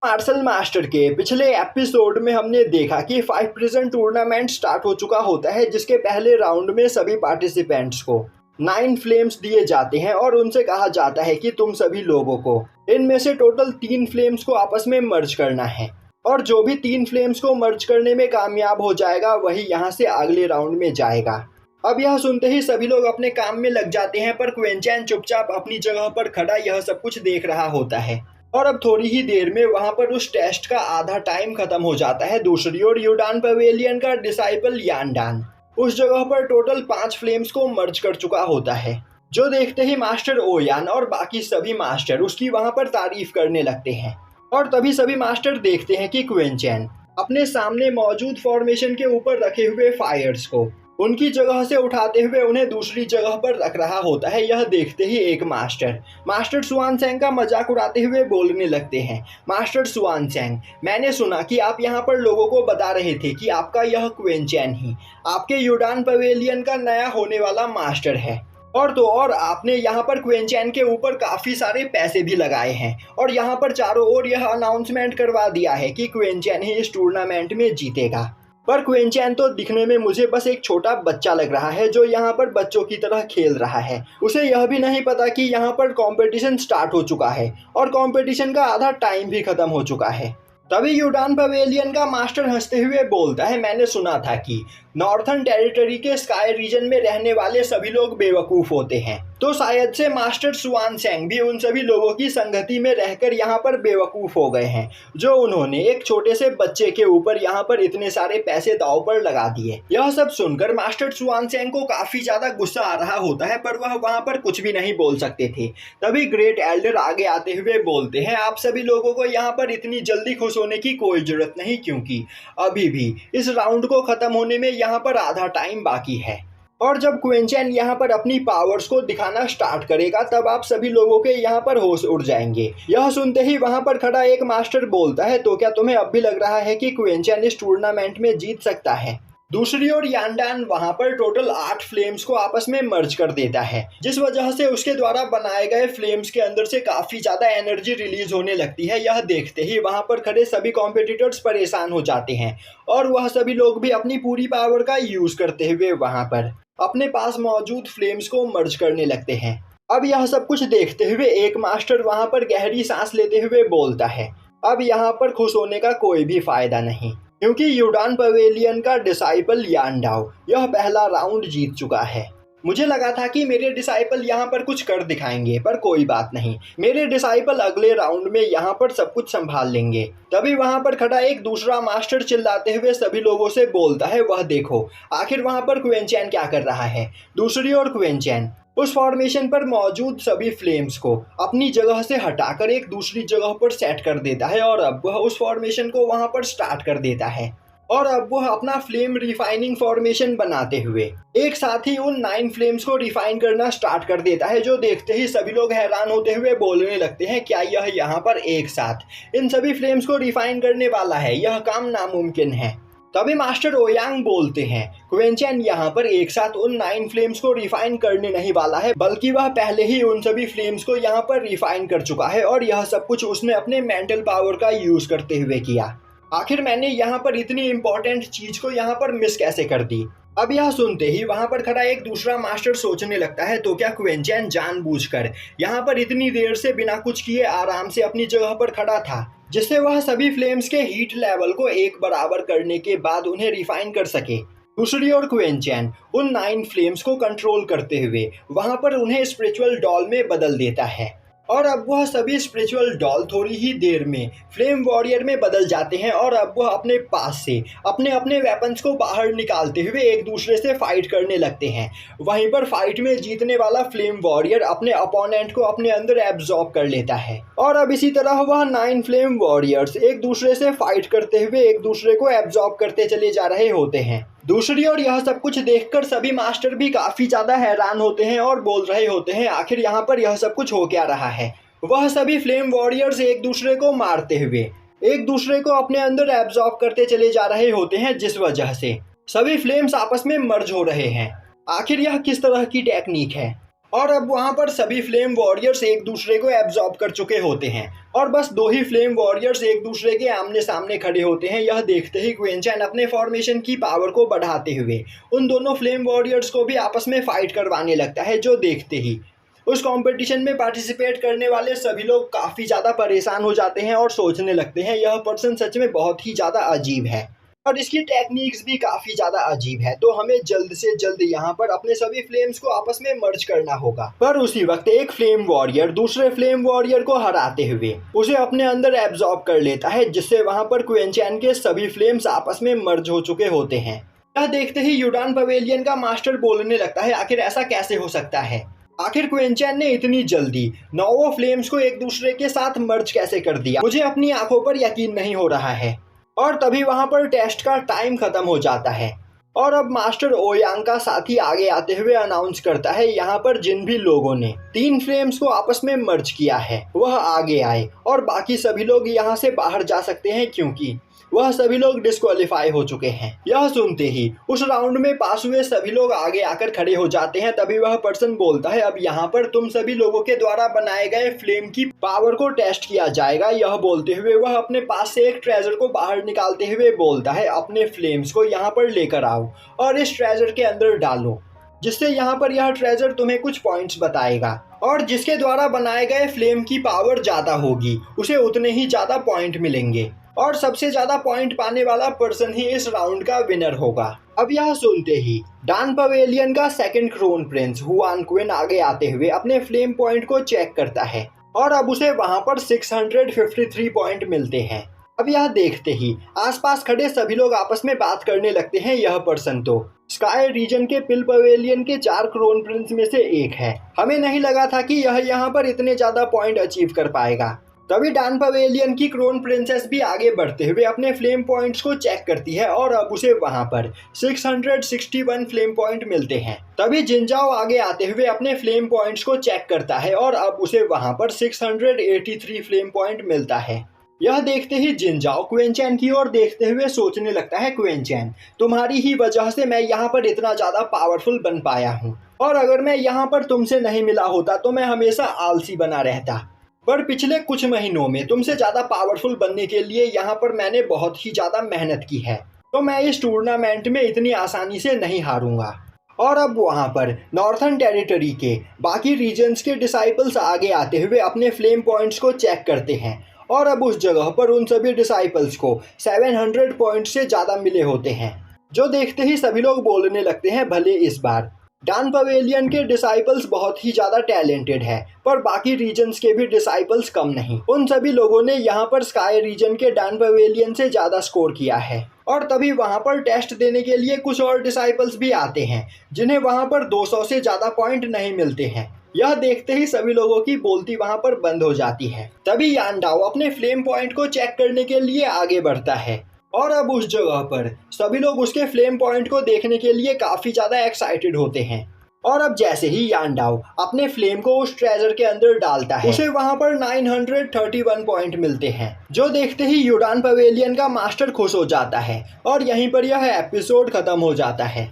Martial master के पिछले episode में हमने देखा कि 5 प्रिजन टूर्नामेंट स्टार्ट हो चुका होता है, जिसके पहले राउंड में सभी पार्टिसिपेंट्स को 9 फ्लेम्स दिए जाते हैं और उनसे कहा जाता है कि तुम सभी लोगों को इनमें से टोटल 3 फ्लेम्स को आपस में मर्ज करना है और जो भी 3 फ्लेम्स को मर्ज करने में कामयाब हो जाएगा वही यहाँ से अगले राउंड में जाएगा। अब यह सुनते ही सभी लोग अपने काम में लग जाते हैं, पर क्वेंचैन चुपचाप अपनी जगह पर खड़ा यह सब कुछ देख रहा होता है। और अब थोड़ी ही देर में वहां पर उस टेस्ट का आधा टाइम खत्म हो जाता है। दूसरी ओर यूडान पवेलियन का डिसाइपल यांडान उस जगह पर टोटल 5 फ्लेम्स को मर्ज कर चुका होता है, जो देखते ही मास्टर ओयान और बाकी सभी मास्टर उसकी वहां पर तारीफ करने लगते हैं। और तभी सभी मास्टर देखते हैं कि क्वेंचैन अपने सामने मौजूद फॉर्मेशन के ऊपर रखे हुए फायर्स को उनकी जगह से उठाते हुए उन्हें दूसरी जगह पर रख रहा होता है। यह देखते ही एक मास्टर सुआनसेंग का मजाक उड़ाते हुए बोलने लगते हैं, मास्टर सुआनसेंग, मैंने सुना कि आप यहाँ पर लोगों को बता रहे थे कि आपका यह क्वेंचैन ही आपके यूडान पवेलियन का नया होने वाला मास्टर है। और तो और आपने यहाँ पर क्वेंचैन के ऊपर काफ़ी सारे पैसे भी लगाए हैं और यहाँ पर चारों ओर यह अनाउंसमेंट करवा दिया है कि क्वेंचैन ही इस टूर्नामेंट में जीतेगा। पर क्वेंचैन तो दिखने में मुझे बस एक छोटा बच्चा लग रहा है जो यहाँ पर बच्चों की तरह खेल रहा है। उसे यह भी नहीं पता कि यहाँ पर कंपटीशन स्टार्ट हो चुका है और कंपटीशन का आधा टाइम भी खत्म हो चुका है। तभी यूडान पवेलियन का मास्टर हंसते हुए बोलता है, मैंने सुना था कि नॉर्थर्न टेरिटरी के स्काई रीजन में रहने वाले सभी लोग बेवकूफ़ होते हैं, तो शायद से मास्टर सुआनसेंग भी उन सभी लोगों की संगति में रहकर यहाँ पर बेवकूफ़ हो गए हैं, जो उन्होंने एक छोटे से बच्चे के ऊपर यहाँ पर इतने सारे पैसे दांव पर लगा दिए। यह सब सुनकर मास्टर सुआनसेंग को काफ़ी ज़्यादा गुस्सा आ रहा होता है, पर वह वहाँ पर कुछ भी नहीं बोल सकते थे। तभी ग्रेट एल्डर आगे आते हुए बोलते हैं, आप सभी लोगों को यहाँ पर इतनी जल्दी खुश होने की कोई ज़रूरत नहीं, क्योंकि अभी भी इस राउंड को ख़त्म होने में यहाँ पर आधा टाइम बाकी है। और जब क्वेंचैन यहाँ पर अपनी पावर्स को दिखाना स्टार्ट करेगा तब आप सभी लोगों के यहाँ पर होश उड़ जाएंगे। यह सुनते ही वहाँ पर खड़ा एक मास्टर बोलता है, तो क्या तुम्हें अब भी लग रहा है कि क्वेंचैन इस टूर्नामेंट में जीत सकता है? दूसरी ओर यांडान वहां पर टोटल 8 फ्लेम्स को आपस में मर्ज कर देता है, जिस वजह से उसके द्वारा बनाए गए फ्लेम्स के अंदर से काफी ज्यादा एनर्जी रिलीज होने लगती है। यह देखते ही वहां पर खड़े सभी कॉम्पिटिटर्स परेशान हो जाते हैं और वह सभी लोग भी अपनी पूरी पावर का यूज करते हुए वहां पर अपने पास मौजूद फ्लेम्स को मर्ज करने लगते हैं। अब यह सब कुछ देखते हुए एक मास्टर वहां पर गहरी सांस लेते हुए बोलता है, अब यहाँ पर खुश होने का कोई भी फायदा नहीं, क्योंकि यूडान पवेलियन का डिसाइपल यांडाओ यह पहला राउंड जीत चुका है। मुझे लगा था कि मेरे डिसाइपल यहाँ पर कुछ कर दिखाएंगे, पर कोई बात नहीं, मेरे डिसाइपल अगले राउंड में यहाँ पर सब कुछ संभाल लेंगे। तभी वहाँ पर खड़ा एक दूसरा मास्टर चिल्लाते हुए सभी लोगों से बोलता है, वह देखो आखिर वहाँ पर क्वेंचैन क्या कर रहा है। दूसरी ओर क्वेंचैन उस फॉर्मेशन पर मौजूद सभी फ्लेम्स को अपनी जगह से हटाकर एक दूसरी जगह पर सेट कर देता है और अब वह उस फॉर्मेशन को वहां पर स्टार्ट कर देता है। और अब वह अपना फ्लेम रिफाइनिंग फॉर्मेशन बनाते हुए एक साथ ही उन 9 फ्लेम्स को रिफाइन करना स्टार्ट कर देता है, जो देखते ही सभी लोग हैरान होते हुए बोलने लगते हैं, क्या यह यहाँ पर एक साथ इन सभी फ्लेम्स को रिफाइन करने वाला है? यह काम नामुमकिन है। तभी मास्टर ओयांग बोलते हैं, क्वेंचैन यहाँ पर एक साथ उन 9 फ्लेम्स को रिफाइन करने नहीं वाला है, बल्कि वह पहले ही उन सभी फ्लेम्स को यहाँ पर रिफाइन कर चुका है और यह सब कुछ उसने अपने मेंटल पावर का यूज करते हुए किया। आखिर मैंने यहाँ पर इतनी इंपॉर्टेंट चीज को यहाँ पर मिस कैसे कर दी? अब यह सुनते ही वहां पर खड़ा एक दूसरा मास्टर सोचने लगता है, तो क्या क्वेंचैन जानबूझकर यहाँ पर इतनी देर से बिना कुछ किए आराम से अपनी जगह पर खड़ा था, जिससे वह सभी फ्लेम्स के हीट लेवल को एक बराबर करने के बाद उन्हें रिफाइन कर सके। दूसरी ओर क्वेंचैन उन 9 फ्लेम्स को कंट्रोल करते हुए वहां पर उन्हें स्पिरिचुअल डॉल में बदल देता है और अब वह सभी स्पिरिचुअल डॉल थोड़ी ही देर में फ्लेम वॉरियर में बदल जाते हैं और अब वह अपने पास से अपने अपने वेपन्स को बाहर निकालते हुए एक दूसरे से फाइट करने लगते हैं। वहीं पर फाइट में जीतने वाला फ्लेम वॉरियर अपने अपोनेंट को अपने अंदर एब्जॉर्ब कर लेता है और अब इसी तरह वह 9 फ्लेम वॉरियर्स एक दूसरे से फाइट करते हुए एक दूसरे को एब्जॉर्ब करते चले जा रहे होते हैं। दूसरी ओर यह सब कुछ देखकर सभी मास्टर भी काफी ज्यादा हैरान होते हैं और बोल रहे होते हैं, आखिर यहाँ पर यह सब कुछ हो क्या रहा है। वह सभी फ्लेम वॉरियर्स एक दूसरे को मारते हुए एक दूसरे को अपने अंदर एब्जॉर्ब करते चले जा रहे होते हैं, जिस वजह से सभी फ्लेम्स आपस में मर्ज हो रहे हैं। आखिर यह किस तरह की टेक्निक है? और अब वहां पर सभी फ्लेम वॉरियर्स एक दूसरे को एब्जॉर्ब कर चुके होते हैं। और बस दो ही फ्लेम वॉरियर्स एक दूसरे के आमने सामने खड़े होते हैं। यह देखते ही क्वीन चैन अपने फॉर्मेशन की पावर को बढ़ाते हुए उन दोनों फ्लेम वॉरियर्स को भी आपस में फाइट करवाने लगता है। जो देखते ही उस कंपटीशन में पार्टिसिपेट करने वाले सभी लोग काफ़ी ज़्यादा परेशान हो जाते हैं और सोचने लगते हैं यह पर्सन सच में बहुत ही ज़्यादा अजीब है और इसकी टेक्निक्स भी काफ़ी ज़्यादा अजीब है। तो हमें जल्द से जल्द यहाँ पर अपने सभी फ्लेम्स को आपस में मर्ज करना होगा। पर उसी वक्त एक फ्लेम वॉरियर दूसरे फ्लेम वॉरियर को हराते हुए उसे अपने अंदर एब्जॉर्ब कर लेता है, जिससे वहाँ पर क्वीन चैन के सभी फ्लेम्स आपस में मर्ज हो चुके होते हैं। यह देखते ही यूडान पवेलियन का मास्टर बोलने लगता है, आखिर ऐसा कैसे हो सकता है? आखिर क्वीन चैन ने इतनी जल्दी नौ फ्लेम्स को एक दूसरे के साथ मर्ज कैसे कर दिया? मुझे अपनी आंखों पर यकीन नहीं हो रहा है। और तभी वहां पर टेस्ट का टाइम खत्म हो जाता है और अब मास्टर ओयांग का साथी आगे आते हुए अनाउंस करता है, यहाँ पर जिन भी लोगों ने 3 फ्लेम्स को आपस में मर्ज किया है वह आगे आए और बाकी सभी लोग यहाँ से बाहर जा सकते हैं, क्योंकि वह सभी लोग डिस्क्वालीफाई हो चुके हैं। यह सुनते ही उस राउंड में पास हुए सभी लोग आगे आकर खड़े हो जाते हैं। तभी वह पर्सन बोलता है, अब यहाँ पर तुम सभी लोगों के द्वारा बनाए गए फ्लेम की पावर को टेस्ट किया जाएगा। यह बोलते हुए वह अपने पास से एक ट्रेजर को बाहर निकालते हुए बोलता है, अपने फ्लेम्स को यहाँ पर लेकर आओ और इस ट्रेजर के अंदर डालो, जिससे यहाँ पर यह ट्रेजर तुम्हें कुछ पॉइंट्स बताएगा और जिसके द्वारा बनाए गए फ्लेम की पावर ज़्यादा होगी उसे उतने ही ज़्यादा पॉइंट मिलेंगे और सबसे ज़्यादा पॉइंट पाने वाला पर्सन ही इस राउंड का विनर होगा। अब यह सुनते ही डान पवेलियन का सेकंड क्रोन प्रिंस हुआन क्विन आगे आते हुए अपने फ्लेम पॉइंट को चेक करता है और अब उसे वहां पर 653 पॉइंट मिलते हैं। अब यह देखते ही आसपास खड़े सभी लोग आपस में बात करने लगते हैं, यह पर्सन तो स्काई रीजन के पिल पवेलियन के 4 क्रोन प्रिंस में से एक है। हमें नहीं लगा था कि यह यहाँ पर इतने ज़्यादा पॉइंट अचीव कर पाएगा। तभी डान पवेलियन की क्रोन प्रिंसेस भी आगे बढ़ते हुए अपने फ्लेम पॉइंट्स को चेक करती है और अब उसे वहां पर 661 फ्लेम पॉइंट मिलते हैं। तभी जिनजाओ आगे आते हुए अपने फ्लेम पॉइंट्स को चेक करता है और अब उसे वहां पर 683 फ्लेम पॉइंट मिलता है। यह देखते ही जिनजाओ क्वीन चैन की ओर देखते हुए सोचने लगता है, क्वीन चैन तुम्हारी ही वजह से मैं यहाँ पर इतना ज़्यादा पावरफुल बन पाया हूँ और अगर मैं यहाँ पर तुमसे नहीं मिला होता तो मैं हमेशा आलसी बना रहता। पर पिछले कुछ महीनों में तुमसे ज़्यादा पावरफुल बनने के लिए यहाँ पर मैंने बहुत ही ज़्यादा मेहनत की है, तो मैं इस टूर्नामेंट में इतनी आसानी से नहीं हारूंगा। और अब वहाँ पर नॉर्थर्न टेरिटरी के बाकी रीजन्स के डिसाइपल्स आगे आते हुए अपने फ्लेम पॉइंट्स को चेक करते हैं और अब उस जगह पर उन सभी डिसाइपल्स को 700 पॉइंट से ज़्यादा मिले होते हैं। जो देखते ही सभी लोग बोलने लगते हैं, भले इस बार डान पवेलियन के डिसाइपल्स बहुत ही ज़्यादा टैलेंटेड है पर बाकी रीजन्स के भी डिसाइपल्स कम नहीं। उन सभी लोगों ने यहाँ पर स्काई रीजन के डान पवेलियन से ज़्यादा स्कोर किया है। और तभी वहाँ पर टेस्ट देने के लिए कुछ और डिसाइपल्स भी आते हैं जिन्हें वहाँ पर 200 से ज़्यादा पॉइंट नहीं मिलते हैं। यह देखते ही सभी लोगों की बोलती वहाँ पर बंद हो जाती है। तभी यानडाओ अपने फ्लेम पॉइंट को चेक करने के लिए आगे बढ़ता है और अब उस जगह पर सभी लोग उसके फ्लेम पॉइंट को देखने के लिए काफ़ी ज़्यादा एक्साइटेड होते हैं। और अब जैसे ही यानडाओ अपने फ्लेम को उस ट्रेजर के अंदर डालता है उसे वहां पर 931 पॉइंट मिलते हैं। जो देखते ही यूडान पवेलियन का मास्टर खुश हो जाता है और यहीं पर यह एपिसोड खत्म हो जाता है।